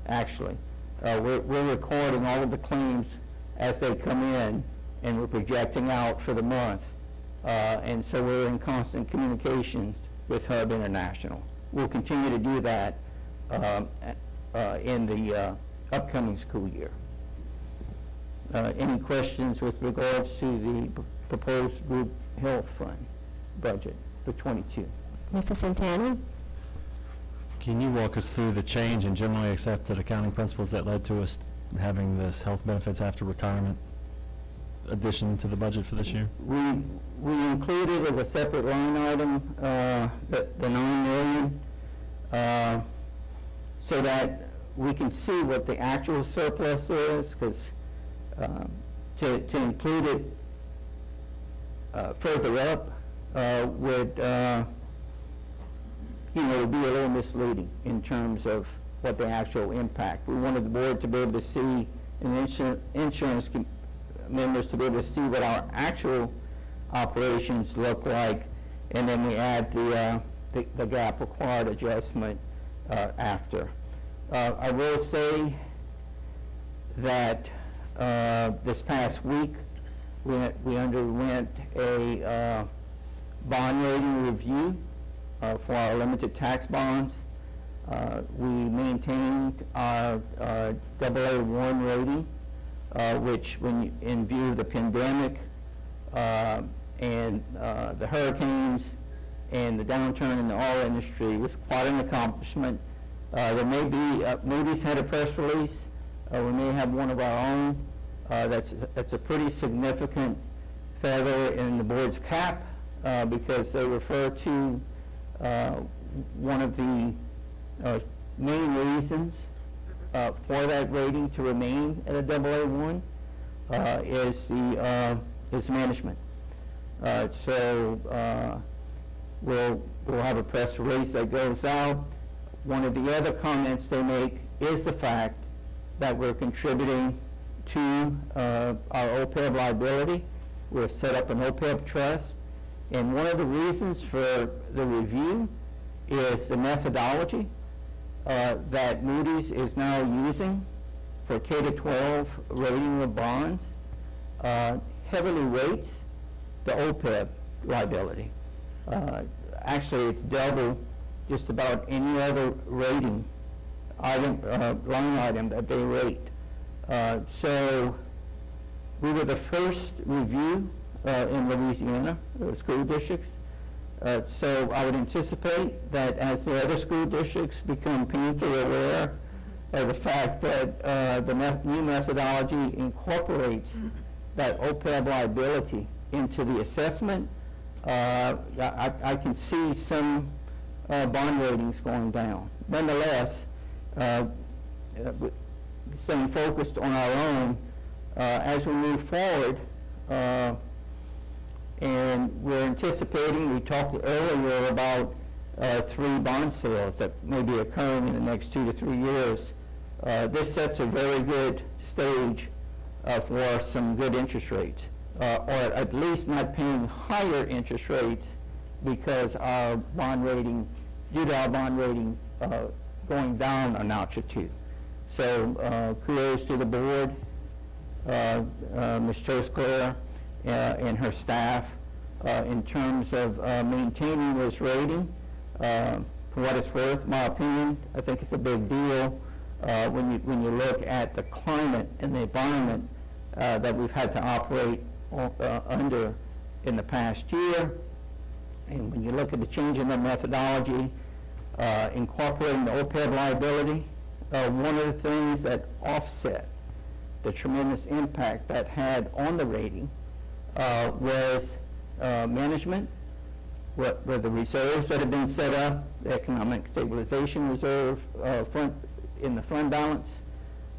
actually. We're recording all of the claims as they come in, and we're projecting out for the month. And so we're in constant communications with Hub International. We'll continue to do that in the upcoming school year. Any questions with regards to the proposed group health fund budget for 22? Mr. Santana? Can you walk us through the change in generally accepted accounting principles that led to us having this health benefits after retirement addition to the budget for this year? We included as a separate line item the $9 million so that we can see what the actual surplus is, because to include it further up would would be a little misleading in terms of what the actual impact. We wanted the board to be able to see, and the insurance members to be able to see what our actual operations look like, and then we add the gap required adjustment after. I will say that this past week we underwent a bond rating review for our limited tax bonds. We maintained our AA1 rating, which in view of the pandemic and the hurricanes and the downturn in the oil industry was quite an accomplishment. There may be, Moody's had a press release, we may have one of our own. That's a pretty significant feather in the board's cap because they refer to one of the main reasons for that rating to remain at a AA1 is management. So we'll have a press release that goes out. One of the other comments they make is the fact that we're contributing to our OPEB liability. We've set up an OPEB trust, and one of the reasons for the review is the methodology that Moody's is now using for K-12 rating of bonds heavily weights the OPEB liability. Actually, it's double just about any other rating item, line item that they rate. So we were the first review in Louisiana, school districts. So I would anticipate that as the other school districts become painfully aware of the fact that the new methodology incorporates that OPEB liability into the assessment, I can see some bond ratings going down. Nonetheless, staying focused on our own, as we move forward, and we're anticipating, we talked earlier about 3 bond sales that may be occurring in the next 2 to 3 years. This sets a very good stage for some good interest rates, or at least not paying higher interest rates because our bond rating, due to our bond rating going down a notch or 2. So kudos to the board, Ms. Tosclair and her staff in terms of maintaining this rating. For what it's worth, my opinion, I think it's a big deal when you look at the climate and the environment that we've had to operate under in the past year. And when you look at the change in the methodology, incorporating the OPEB liability, one of the things that offset the tremendous impact that had on the rating was management, what were the reserves that have been set up, the economic stabilization reserve in the fund balance,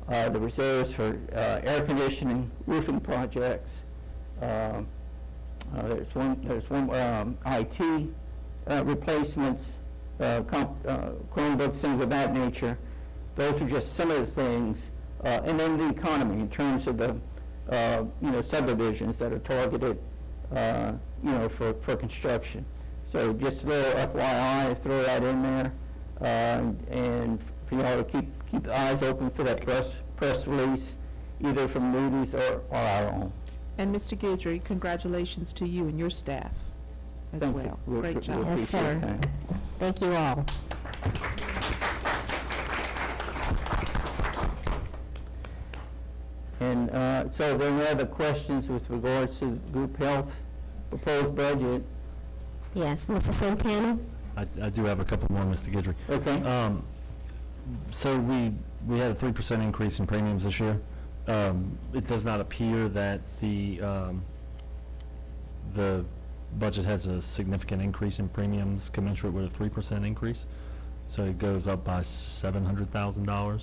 the reserves for air conditioning, roofing projects. There's one IT replacements, Chromebooks, things of that nature. Those are just some of the things, and then the economy in terms of the subdivisions that are targeted, for construction. So just a little FYI, throw that in there, and for y'all to keep the eyes open for that press release, either from Moody's or our own. And Mr. Guidry, congratulations to you and your staff as Thank well. you. Great job. Yes, sir. Thank you all. And so there are no other questions with regards to group health proposed budget. Yes, Mrs. Santana? I do have a couple more, Mr. Guidry. Okay. So we had a 3% increase in premiums this year. It does not appear that the budget has a significant increase in premiums commensurate with a 3% increase. So it goes up by $700,000.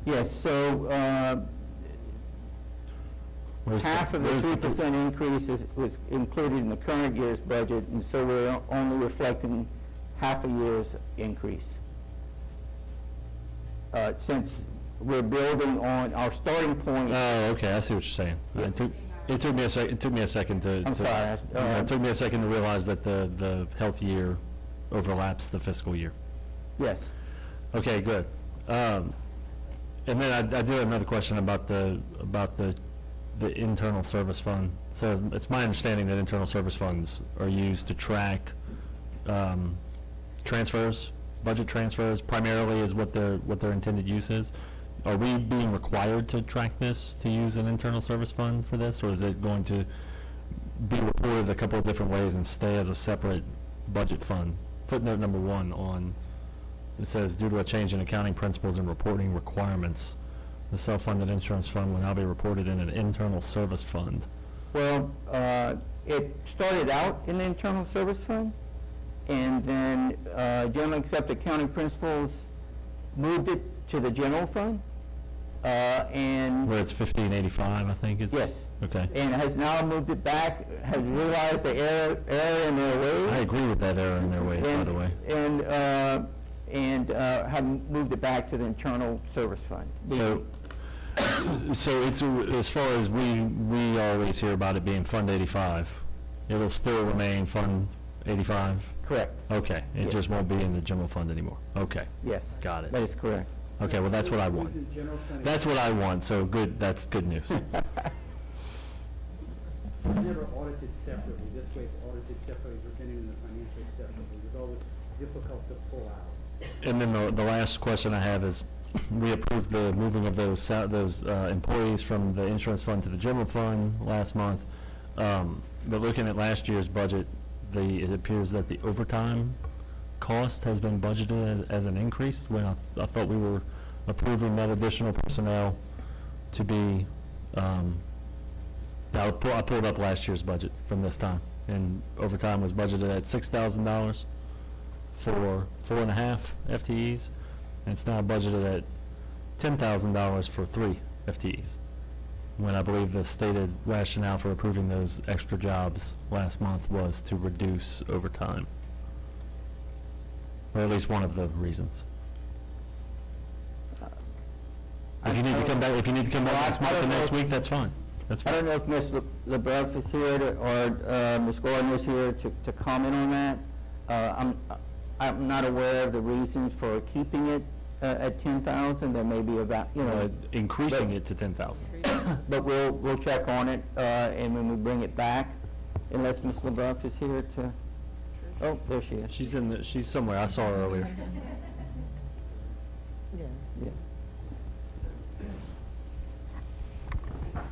Yes, so half of the 3% increase was included in the current year's budget, and so we're only reflecting half a year's increase. Since we're building on our starting point. Oh, okay, I see what you're saying. Yeah. It took me a second to. I'm sorry. It took me a second to realize that the health year overlaps the fiscal year. Yes. Okay, good. And then I do have another question about the internal service fund. So it's my understanding that internal service funds are used to track transfers, budget transfers, primarily is what their intended use is. Are we being required to track this, to use an internal service fund for this, or is it going to be reported a couple of different ways and stay as a separate budget fund? Footnote number 1 on, it says, due to a change in accounting principles and reporting requirements, the self-funded insurance fund will now be reported in an internal service fund. Well, it started out in the internal service fund, And then generally accepted accounting principles moved it to the general fund. And Where it's 1585, I think it's? yes, Okay. and has now moved it back, has realized the error in their ways. I agree with that error in their ways, by the way. And have moved it back to the internal service fund. So it's, as far as we always hear about it being Fund 85, it'll still remain Fund 85? Correct, Okay, it Yes. just won't be in the general fund anymore. Okay, yes. got it. That is correct. Okay, well, that's what I want. That's what I want, so good, that's good news. It's never audited separately. This way it's audited separately, presented in the financials separately. It's always difficult to pull out. And then the last question I have is, we approved the moving of those employees from the insurance fund to the general fund last month. But looking at last year's budget, it appears that the overtime cost has been budgeted as an increase, when I thought we were approving that additional personnel to be, I pulled up last year's budget from this time, and overtime was budgeted at $6,000 for 4.5 FTEs, and it's now budgeted at $10,000 for 3 FTEs, when I believe the stated rationale for approving those extra jobs last month was to reduce overtime. Or at least one of the reasons. If you need to come back, next month or next week, that's fine. That's I fine. don't know if Ms. LeBeouf is here or Ms. Gordon is here to comment on that. I'm not aware of the reasons for keeping it at 10,000. There may be about, Increasing it to 10,000. but we'll check on it, and when we bring it back, unless Ms. LeBeouf is here to, oh, there she is. She's somewhere. I saw her earlier. Yeah.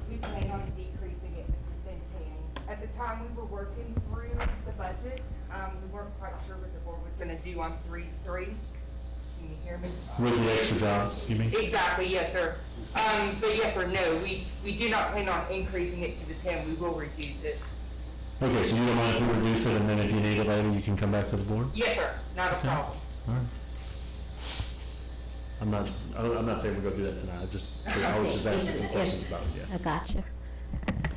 We plan on decreasing it, Mr. Santini. At the time we were working through the budget, we weren't quite sure what the board was gonna do on 3.3. Can you hear me? With the extra jobs, you mean? Exactly, yes, sir. But yes or no, we do not plan on increasing it to the 10, we will reduce it. Okay, so you don't mind if we reduce it, and then if you need it later, you can come back to the board? Yes, sir, not a problem. All right. I'm not saying we're gonna do that tonight. I was just asking some questions about it, yeah. I gotcha.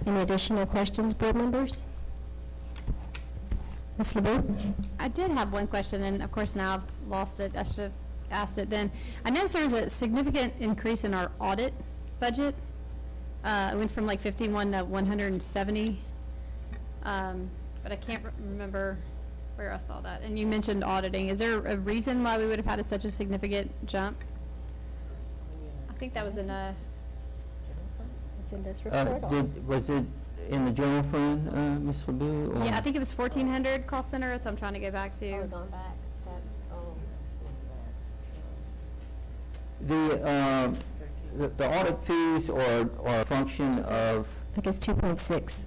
Any additional questions, board members? Ms. LeBeau? I did have one question, and of course now I've lost it. I should have asked it then. I noticed there was a significant increase in our audit budget. It went from like 51 to 170. But I can't remember where I saw that. And you mentioned auditing. Is there a reason why we would have had such a significant jump? I think that was in a, It's in this report. or- Was it in the general fund, Ms. LeBeau? or- yeah, I think it was 1,400 call center, so I'm trying to go back to. Oh, going back, that's, The audit fees or a function of, I think it's 2.6.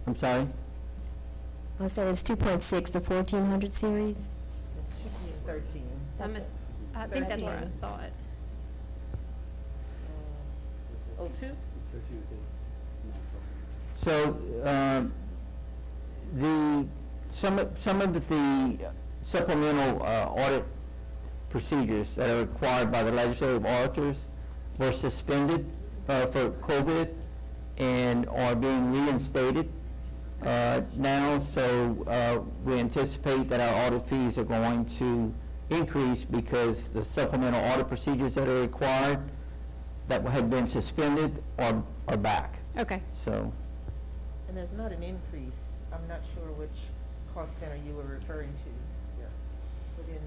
I'm sorry? I said it's 2.6, the 1400 series. I think that's where I saw it. So, some of the supplemental audit procedures that are required by the legislative auditors were suspended for COVID and are being reinstated now. So we anticipate that our audit fees are going to increase because the supplemental audit procedures that are required that had been suspended are back. Okay. So. And there's not an increase. I'm not sure which cost center you were referring to. Within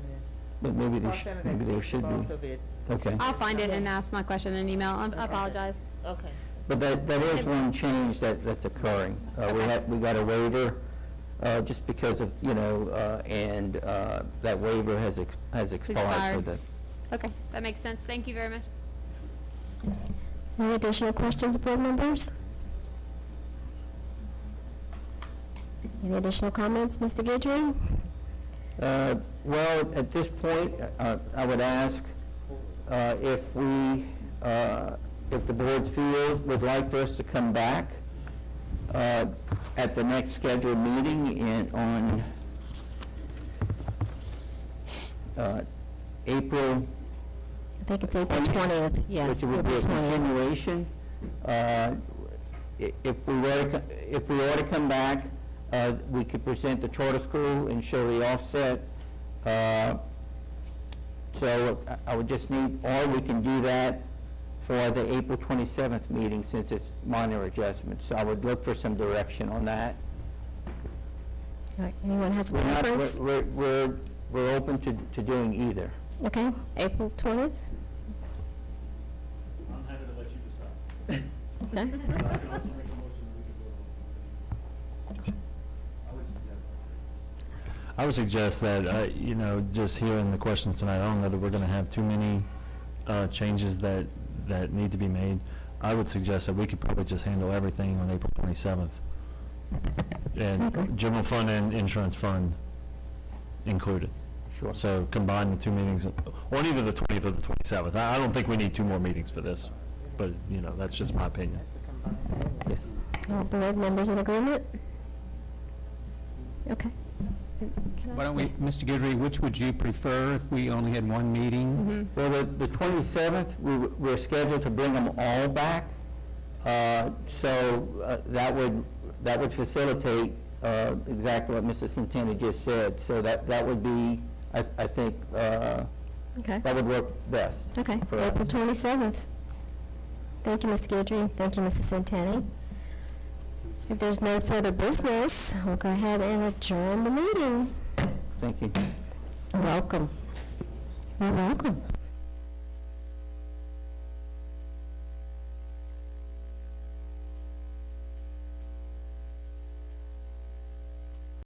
But maybe the cost center that there pays should both be. of it. Okay. I'll find it and ask my question in email. I apologize. Okay. But that is one change that's occurring. We got a waiver just because of, and that waiver has expired for the. Okay, that makes sense. Thank you very much. Any additional questions, board members? Any additional comments, Mr. Guidry? Well, at this point, I would ask if the board would like for us to come back at the next scheduled meeting on April, I think it's April 20th, yes, which would be April a 20th. continuation. If we were to come back, we could present the charter school and show the offset. So I would just need, or we can do that for the April 27th meeting, since it's minor adjustments. So I would look for some direction on that. All right, anyone has a We're not, preference? we're open to doing either. Okay, April 20th? I'm happy to let you decide. No? I can also make a motion we can vote on. I would suggest that, you know, just hearing the questions tonight, I don't know that we're gonna have too many, changes that need to be made. I would suggest that we could probably just handle everything on April 27th. And general fund and insurance fund included. Sure. So combine the two meetings, on either the 20th or the 27th. I don't think we need two more meetings for this, but, you know, that's just my opinion. Yes. All board members in agreement? Okay. Why don't we, Mr. Guidry, which would you prefer if we only had one meeting? Well, the 27th, we're scheduled to bring them all back. So that would facilitate exactly what Mrs. Santana just said. So that would be, I think, Okay. that would work best. Okay, for us. April 27th. Thank you, Ms. Guidry. Thank you, Mrs. Santani. If there's no further business, we'll go ahead and adjourn the meeting. Thank you. Welcome. You're welcome.